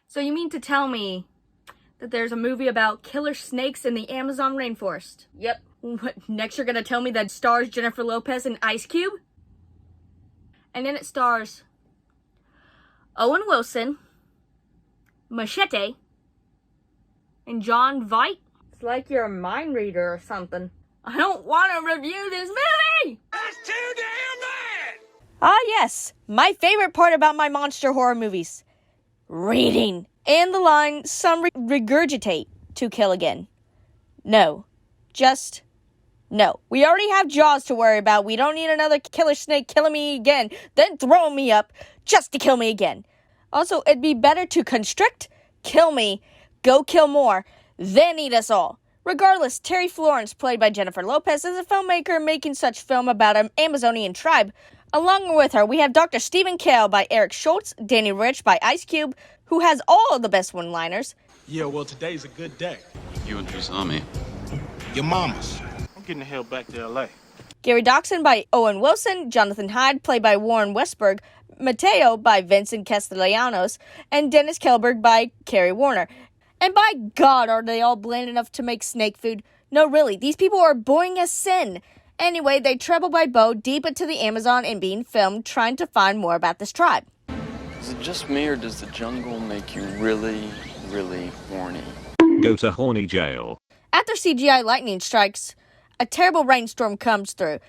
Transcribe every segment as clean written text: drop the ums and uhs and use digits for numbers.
So you mean to tell me that there's a movie about killer snakes in the Amazon rainforest? Yep. What, next you're gonna tell me that it stars Jennifer Lopez and Ice Cube? And then it stars Owen Wilson, Machete, and John Voight. It's like you're a mind reader or something. I don't want to review this movie! That's too damn bad! Ah, yes. My favorite part about my monster horror movies. Reading. And the line, some regurgitate to kill again. No. Just no. We already have Jaws to worry about. We don't need another killer snake killing me again, then throwing me up just to kill me again. Also, it'd be better to constrict, kill me, go kill more, then eat us all. Regardless, Terry Florence, played by Jennifer Lopez, is a filmmaker making such film about an Amazonian tribe. Along with her, we have Dr. Stephen Kale by Eric Schultz, Danny Rich by Ice Cube, who has all of the best one-liners. Yeah, well, today's a good day. You and who's on me? Your mama's. I'm getting the hell back to L.A. Gary Dawson by Owen Wilson, Jonathan Hyde, played by Warren Westberg, Mateo by Vincent Castellanos, and Dennis Kelberg by Carrie Warner. And by God, are they all bland enough to make snake food? No, really, these people are boring as sin. Anyway, they travel by boat deep into the Amazon and being filmed trying to find more about this tribe. Is it just me, or does the jungle make you really, really horny? Go to horny jail. After CGI lightning strikes, a terrible rainstorm comes through.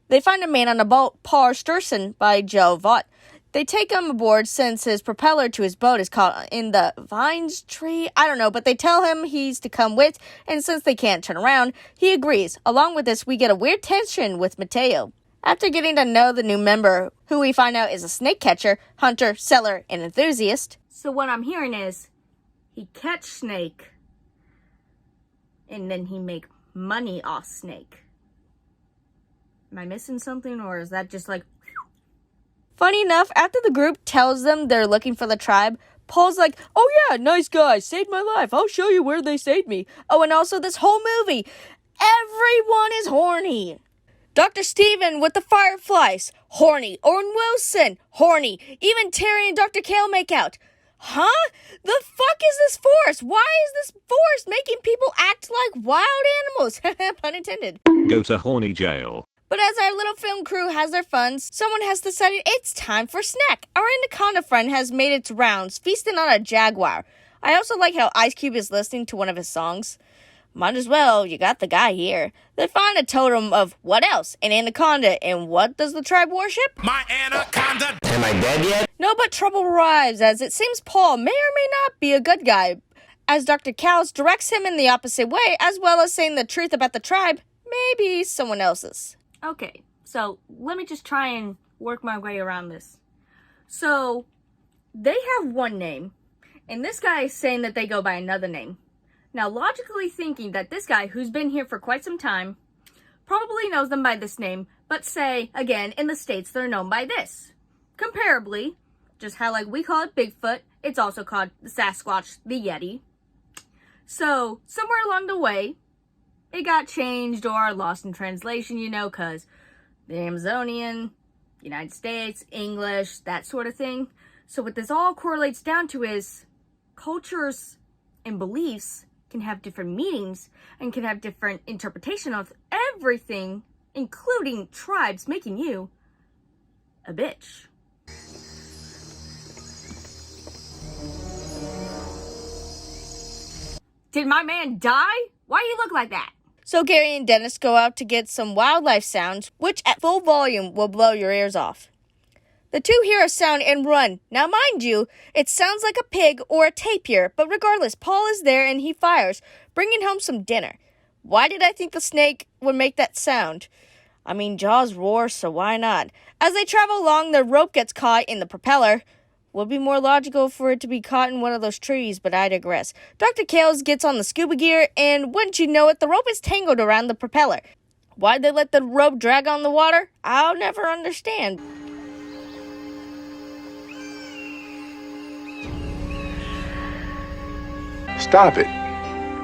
They find a man on a boat, Paul Sturson by Joe Vaught. They take him aboard since his propeller to his boat is caught in the vines tree. I don't know, but they tell him he's to come with, and since they can't turn around, he agrees. Along with this, we get a weird tension with Mateo. After getting to know the new member, who we find out is a snake catcher, hunter, seller, and enthusiast. So what I'm hearing is, he catch snake, and then he make money off snake. Am I missing something, or is that just like... Funny enough, after the group tells them they're looking for the tribe, Paul's like, oh yeah, nice guy, saved my life, I'll show you where they saved me. Oh, and also this whole movie, everyone is horny. Dr. Steven with the fireflies, horny. Owen Wilson, horny. Even Terry and Dr. Kale make out. Huh? The fuck is this forest? Why is this forest making people act like wild animals? Pun intended. Go to horny jail. But as our little film crew has their fun, someone has decided it's time for a snack. Our Anaconda friend has made its rounds, feasting on a jaguar. I also like how Ice Cube is listening to one of his songs. Might as well, you got the guy here. They find a totem of what else? An anaconda. And what does the tribe worship? My anaconda! Am I dead yet? No, but trouble arrives, as it seems Paul may or may not be a good guy, as Dr. Cows directs him in the opposite way, as well as saying the truth about the tribe, maybe someone else's. Okay, so let me just try and work my way around this. So, they have one name, and this guy is saying that they go by another name. Now, logically thinking that this guy, who's been here for quite some time, probably knows them by this name, but say, again, in the States, they're known by this. Comparably, just how like we call it Bigfoot, it's also called the Sasquatch, the Yeti. So, somewhere along the way, it got changed or lost in translation, you know, because the Amazonian, United States, English, that sort of thing. So what this all correlates down to is cultures and beliefs can have different meanings and can have different interpretation of everything, including tribes making you a bitch. Did my man die? Why do you look like that? So Gary and Dennis go out to get some wildlife sounds, which at full volume will blow your ears off. The two hear a sound and run. Now mind you, it sounds like a pig or a tapir, but regardless, Paul is there and he fires, bringing home some dinner. Why did I think the snake would make that sound? I mean, Jaws roars, so why not? As they travel along, the rope gets caught in the propeller. Would be more logical for it to be caught in one of those trees, but I digress. Dr. Kales gets on the scuba gear, and wouldn't you know it, the rope is tangled around the propeller. Why'd they let the rope drag on the water? I'll never understand. Stop it.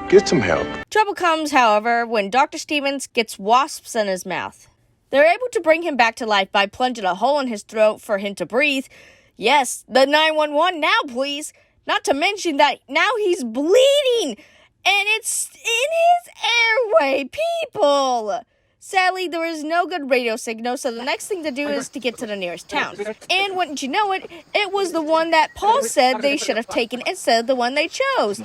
Get some help. Trouble comes, however, when Dr. Stevens gets wasps in his mouth. They're able to bring him back to life by plunging a hole in his throat for him to breathe. Yes, the 911 now, please. Not to mention that now he's bleeding, and it's in his airway, people! Sadly, there is no good radio signal, so the next thing to do is to get to the nearest town. And wouldn't you know it, it was the one that Paul said they should have taken instead of the one they chose.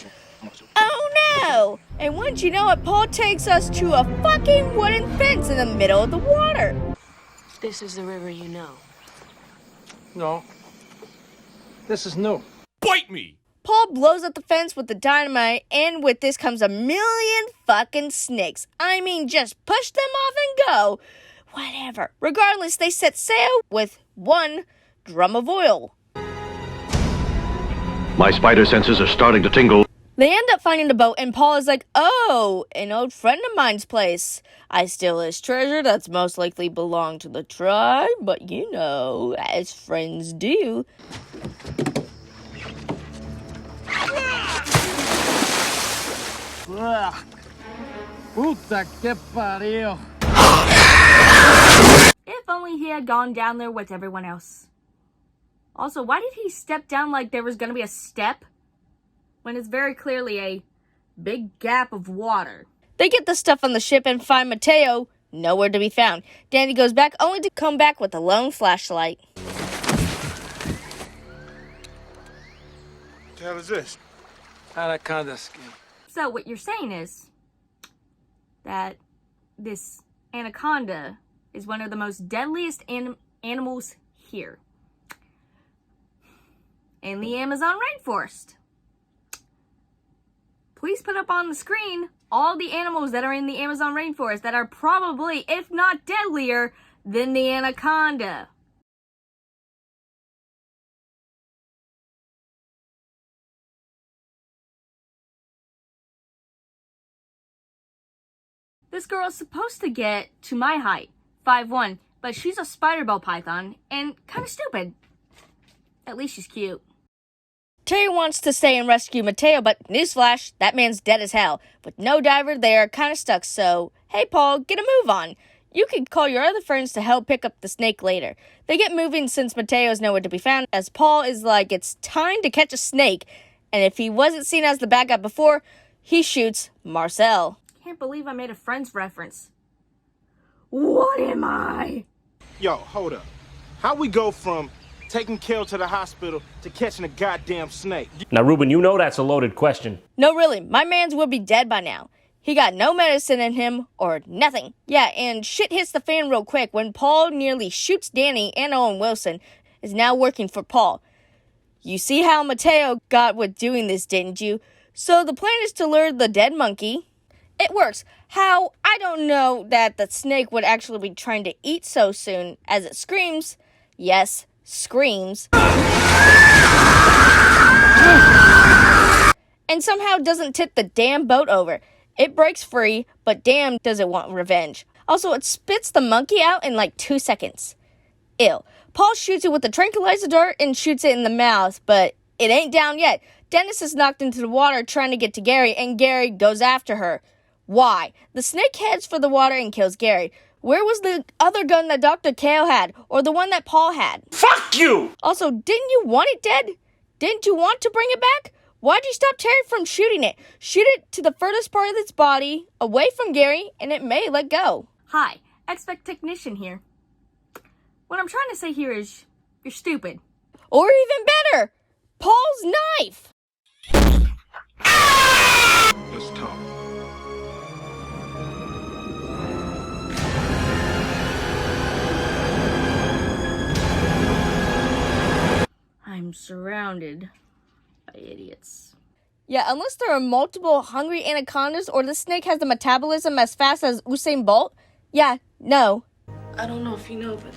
Oh no! And wouldn't you know it, Paul takes us to a fucking wooden fence in the middle of the water. This is the river you know. No. This is new. Bite me! Paul blows up the fence with the dynamite, and with this comes a million fucking snakes. I mean, just push them off and go. Whatever. Regardless, they set sail with 1 drum of oil. My spider senses are starting to tingle. They end up finding the boat, and Paul is like, oh, an old friend of mine's place. I steal his treasure that's most likely belonged to the tribe, but you know, as friends do. Puta que parió. If only he had gone down there with everyone else. Also, why did he step down like there was going to be a step when it's very clearly a big gap of water? They get the stuff on the ship and find Mateo nowhere to be found. Danny goes back only to come back with a lone flashlight. What the hell is this? Anaconda skin. So what you're saying is that this anaconda is one of the most deadliest animals here in the Amazon rainforest. Please put up on the screen all the animals that are in the Amazon rainforest that are probably, if not deadlier, than the anaconda. This girl is supposed to get to my height, 5'1", but she's a spider bell python and kind of stupid. At least she's cute. Terry wants to stay and rescue Mateo, but newsflash, that man's dead as hell. With no diver, they are kind of stuck, so hey Paul, get a move on. You could call your other friends to help pick up the snake later. They get moving since Mateo's nowhere to be found, as Paul is like, it's time to catch a snake, and if he wasn't seen as the bad guy before, he shoots Marcel. Can't believe I made a Friends reference. What am I? Yo, hold up. How we go from taking Kel to the hospital to catching a goddamn snake? Now, Ruben, you know that's a loaded question. No, really, my man's would be dead by now. He got no medicine in him, or nothing. Yeah, and shit hits the fan real quick when Paul nearly shoots Danny, and Owen Wilson is now working for Paul. You see how Mateo got with doing this, didn't you? So the plan is to lure the dead monkey. It works. How? I don't know that the snake would actually be trying to eat so soon, as it screams. Yes, screams. And somehow doesn't tip the damn boat over. It breaks free, but damn does it want revenge. Also, it spits the monkey out in like 2 seconds. Ew. Paul shoots it with the tranquilizer dart and shoots it in the mouth, but it ain't down yet. Dennis is knocked into the water trying to get to Gary, and Gary goes after her. Why? The snake heads for the water and kills Gary. Where was the other gun that Dr. Kale had, or the one that Paul had? Fuck you! Also, didn't you want it dead? Didn't you want to bring it back? Why'd you stop Terry from shooting it? Shoot it to the furthest part of its body, away from Gary, and it may let go. Hi, Expect Technician here. What I'm trying to say here is, you're stupid. Or even better, Paul's knife! Let's talk. I'm surrounded by idiots. Yeah, unless there are multiple hungry anacondas or the snake has the metabolism as fast as Usain Bolt. Yeah, no. I don't know if you know, but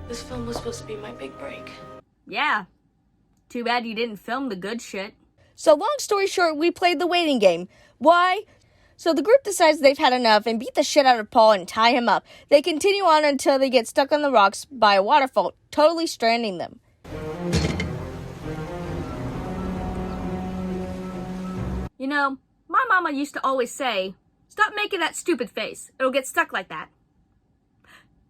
this film was supposed to be my big break. Yeah. Too bad you didn't film the good shit. So long story short, we played the waiting game. Why? So the group decides they've had enough and beat the shit out of Paul and tie him up. They continue on until they get stuck on the rocks by a waterfall, totally stranding them. You know, my mama used to always say, stop making that stupid face. It'll get stuck like that.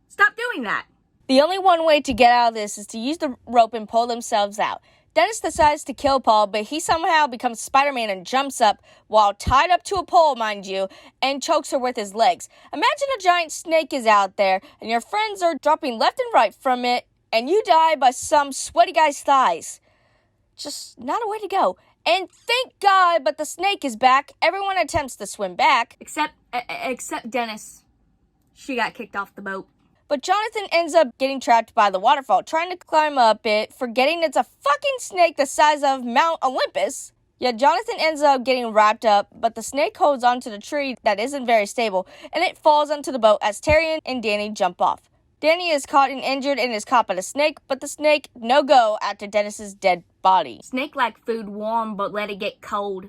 Stop doing that. The only one way to get out of this is to use the rope and pull themselves out. Dennis decides to kill Paul, but he somehow becomes Spider-Man and jumps up, while tied up to a pole, mind you, and chokes her with his legs. Imagine a giant snake is out there, and your friends are dropping left and right from it, and you die by some sweaty guy's thighs. Just not a way to go. And thank God, but the snake is back. Everyone attempts to swim back. Except Dennis. She got kicked off the boat. But Jonathan ends up getting trapped by the waterfall, trying to climb up it, forgetting it's a fucking snake the size of Mount Olympus. Yet Jonathan ends up getting wrapped up, but the snake holds onto the tree that isn't very stable, and it falls onto the boat as Terry and Danny jump off. Danny is caught and injured and is caught by the snake, but the snake no go after Dennis's dead body. Snake like food warm, but let it get cold.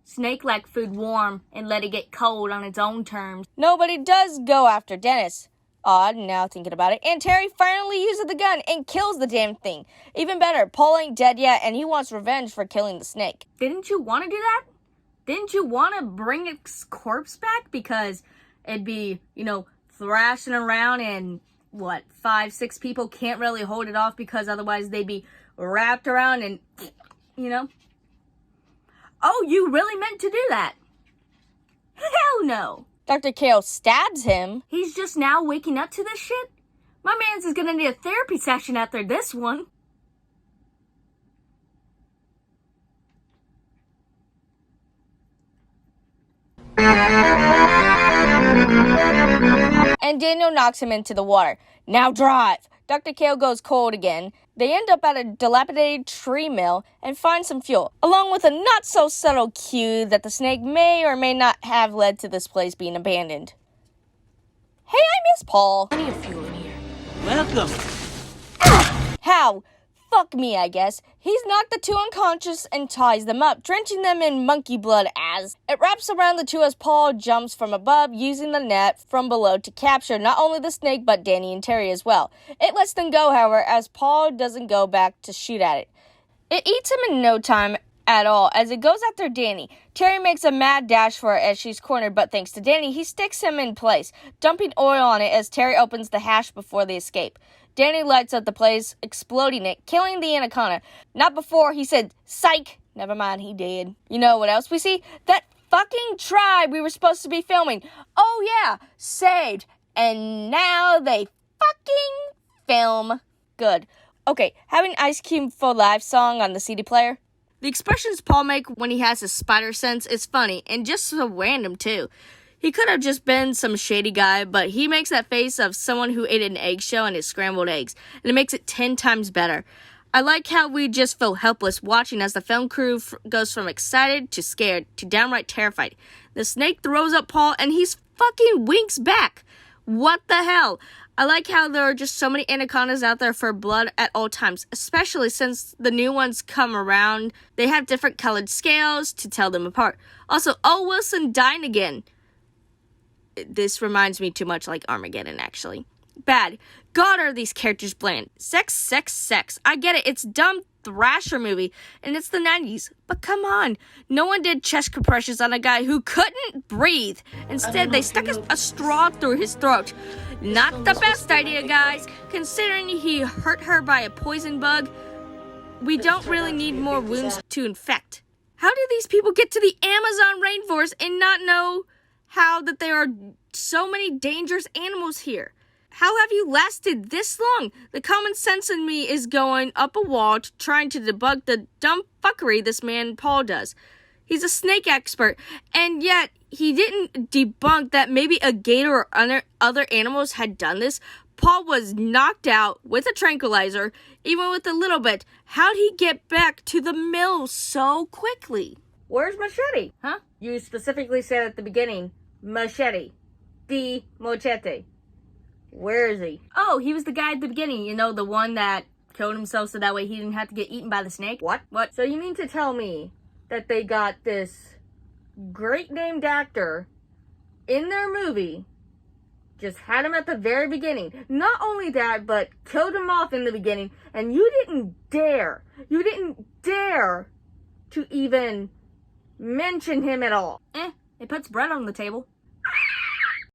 Snake like food warm and let it get cold on its own terms. Nobody does go after Dennis. Odd, now thinking about it. And Terry finally uses the gun and kills the damn thing. Even better, Paul ain't dead yet, and he wants revenge for killing the snake. Didn't you want to do that? Didn't you want to bring its corpse back? Because it'd be, thrashing around and, 5-6 people can't really hold it off because otherwise they'd be wrapped around and, Oh, you really meant to do that? Hell no. Dr. Kale stabs him. He's just now waking up to this shit? My man's is gonna need a therapy session after this one. And Daniel knocks him into the water. Now drive. Dr. Kale goes cold again. They end up at a dilapidated tree mill and find some fuel, along with a not-so-subtle cue that the snake may or may not have led to this place being abandoned. Hey, I miss Paul. Plenty of fuel in here. Welcome. How? Fuck me, I guess. He's knocked the two unconscious and ties them up, drenching them in monkey blood as it wraps around the two as Paul jumps from above, using the net from below to capture not only the snake, but Danny and Terry as well. It lets them go, however, as Paul doesn't go back to shoot at it. It eats him in no time at all as it goes after Danny. Terry makes a mad dash for it as she's cornered, but thanks to Danny, he sticks him in place, dumping oil on it as Terry opens the hatch before they escape. Danny lights up the place, exploding it, killing the Anaconda. Not before he said, psych! Never mind, he did. You know what else we see? That fucking tribe we were supposed to be filming. Oh yeah, saved. And now they fucking film. Good. Okay, having Ice Cube for Live song on the CD player. The expressions Paul makes when he has his spider sense is funny, and just so random too. He could have just been some shady guy, but he makes that face of someone who ate an eggshell and his scrambled eggs, and it makes it 10 times better. I like how we just feel helpless watching as the film crew goes from excited to scared to downright terrified. The snake throws up Paul, and he's fucking winks back. What the hell? I like how there are just so many anacondas out there for blood at all times, especially since the new ones come around. They have different colored scales to tell them apart. Also, Wilson dying again. This reminds me too much like Armageddon, actually. Bad. God, are these characters bland. Sex, sex, sex. I get it. It's a dumb thrasher movie, and it's the 90s. But come on. No one did chest compressions on a guy who couldn't breathe. Instead, they stuck a straw through his throat. Not the best idea, guys. Considering he hurt her by a poison bug, we don't really need more wounds to infect. How did these people get to the Amazon rainforest and not know how that there are so many dangerous animals here? How have you lasted this long? The common sense in me is going up a wall trying to debug the dumb fuckery this man Paul does. He's a snake expert, and yet he didn't debunk that maybe a gator or other animals had done this. Paul was knocked out with a tranquilizer, even with a little bit. How'd he get back to the mill so quickly? Where's Machete? Huh? You specifically said at the beginning, Machete. The Machete. Where is he? Oh, he was the guy at the beginning, the one that killed himself so that way he didn't have to get eaten by the snake? What? So you mean to tell me that they got this great named actor in their movie, just had him at the very beginning. Not only that, but killed him off in the beginning, and you didn't dare to even mention him at all. It puts bread on the table.